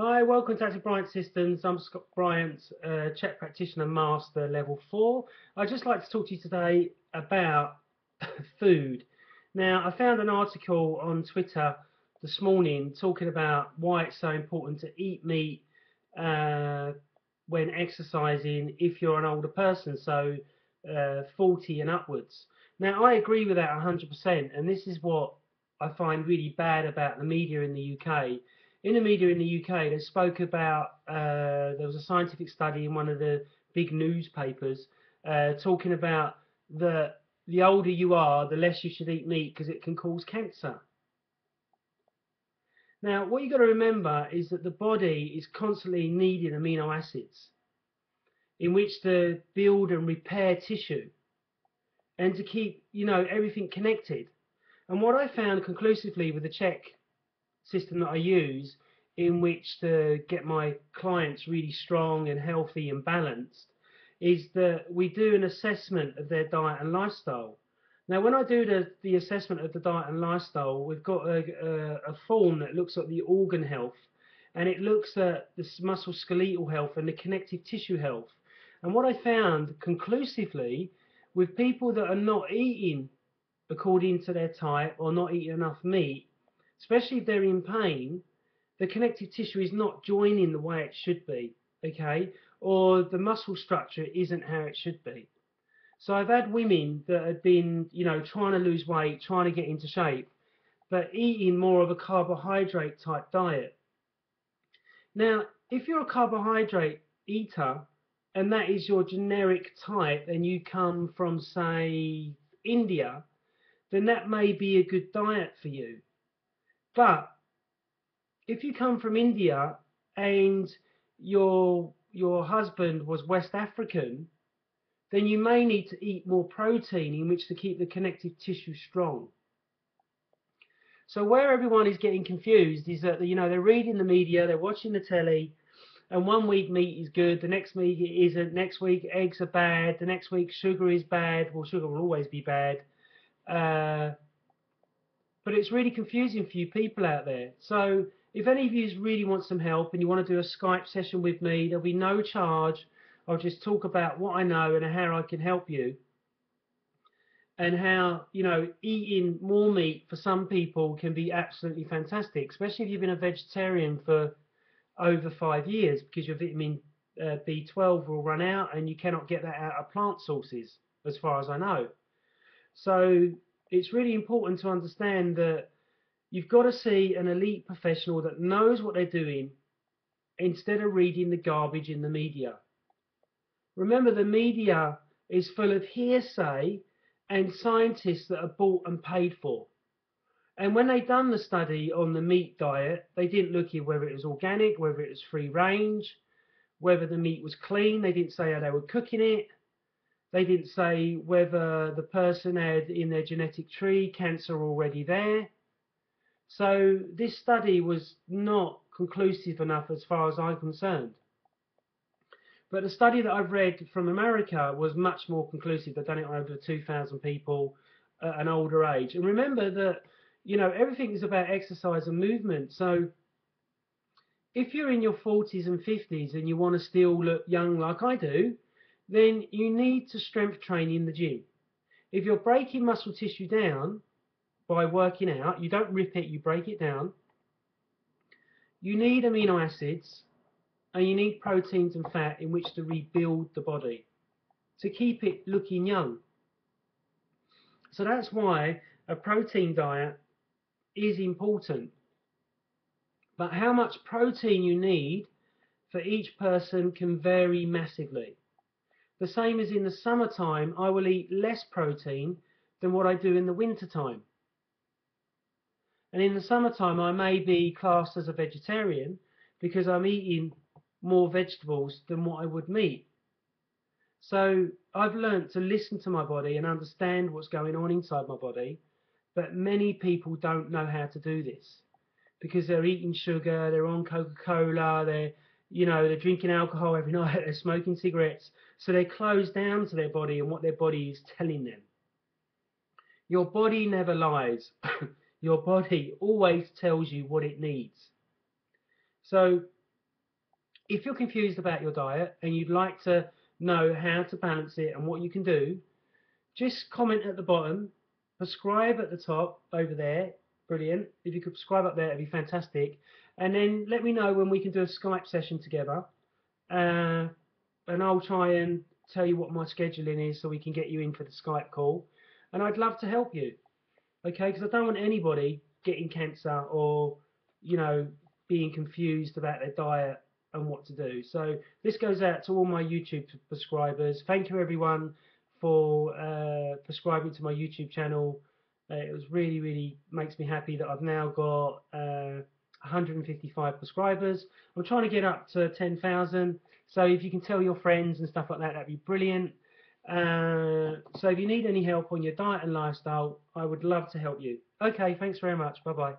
Hi, welcome to Active Bryant Systems. I'm Scott Bryant, CHEK Practitioner Master Level 4. I'd just like to talk to you today about food. Now, I found an article on Twitter this morning talking about why it's so important to eat meat when exercising if you're an older person, so 40 and upwards. Now, I agree with that 100%, and this is what I find really bad about the media in the UK. In the media in the UK, they spoke about, there was a scientific study in one of the big newspapers talking about the older you are, the less you should eat meat because it can cause cancer. Now, what you've got to remember is that the body is constantly needing amino acids in which to build and repair tissue and to keep, everything connected. And what I found conclusively with the CHEK system that I use, in which to get my clients really strong and healthy and balanced, is that we do an assessment of their diet and lifestyle. Now, when I do the assessment of the diet and lifestyle, we've got a form that looks at the organ health, and it looks at the musculoskeletal health and the connective tissue health. And what I found conclusively with people that are not eating according to their type or not eating enough meat, especially if they're in pain, the connective tissue is not joining the way it should be, okay? Or the muscle structure isn't how it should be. So I've had women that had been, trying to lose weight, trying to get into shape, but eating more of a carbohydrate type diet. Now, if you're a carbohydrate eater and that is your generic type and you come from, say, India, then that may be a good diet for you. But if you come from India and your husband was West African, then you may need to eat more protein in which to keep the connective tissue strong. So where everyone is getting confused is that, they're reading the media, they're watching the telly, and one week meat is good, the next week it isn't, next week eggs are bad, the next week sugar is bad. Well, sugar will always be bad. But it's really confusing for you people out there. So if any of you really want some help and you want to do a Skype session with me, there'll be no charge. I'll just talk about what I know and how I can help you. And how, eating more meat for some people can be absolutely fantastic, especially if you've been a vegetarian for over 5 years, because your vitamin B12 will run out and you cannot get that out of plant sources, as far as I know. So it's really important to understand that you've got to see an elite professional that knows what they're doing instead of reading the garbage in the media. Remember, the media is full of hearsay and scientists that are bought and paid for. And when they done the study on the meat diet, they didn't look at whether it was organic, whether it was free range, whether the meat was clean. They didn't say how they were cooking it. They didn't say whether the person had in their genetic tree cancer already there. So this study was not conclusive enough as far as I'm concerned. But the study that I've read from America was much more conclusive. They've done it on over 2,000 people at an older age. And remember that, everything is about exercise and movement. So if you're in your 40s and 50s and you want to still look young like I do, then you need to strength train in the gym. If you're breaking muscle tissue down by working out, you don't rip it, you break it down. You need amino acids and you need proteins and fat in which to rebuild the body to keep it looking young. So that's why a protein diet is important. But how much protein you need for each person can vary massively. The same as in the summertime, I will eat less protein than what I do in the wintertime. And in the summertime, I may be classed as a vegetarian because I'm eating more vegetables than what I would meat. So I've learned to listen to my body and understand what's going on inside my body, but many people don't know how to do this because they're eating sugar, they're on Coca-Cola, they're drinking alcohol every night, they're smoking cigarettes, so they're closed down to their body and what their body is telling them. Your body never lies. Your body always tells you what it needs. So if you're confused about your diet and you'd like to know how to balance it and what you can do, just comment at the bottom, prescribe at the top over there. Brilliant. If you could prescribe up there, it'd be fantastic. And then let me know when we can do a Skype session together. And I'll try and tell you what my scheduling is so we can get you in for the Skype call. And I'd love to help you, okay? Because I don't want anybody getting cancer or, you know, being confused about their diet and what to do. So this goes out to all my YouTube subscribers. Thank you, everyone, for subscribing to my YouTube channel. It was really makes me happy that I've now got 155 subscribers. I'm trying to get up to 10,000. So if you can tell your friends and stuff like that, that'd be brilliant. So if you need any help on your diet and lifestyle, I would love to help you. Okay, thanks very much. Bye-bye.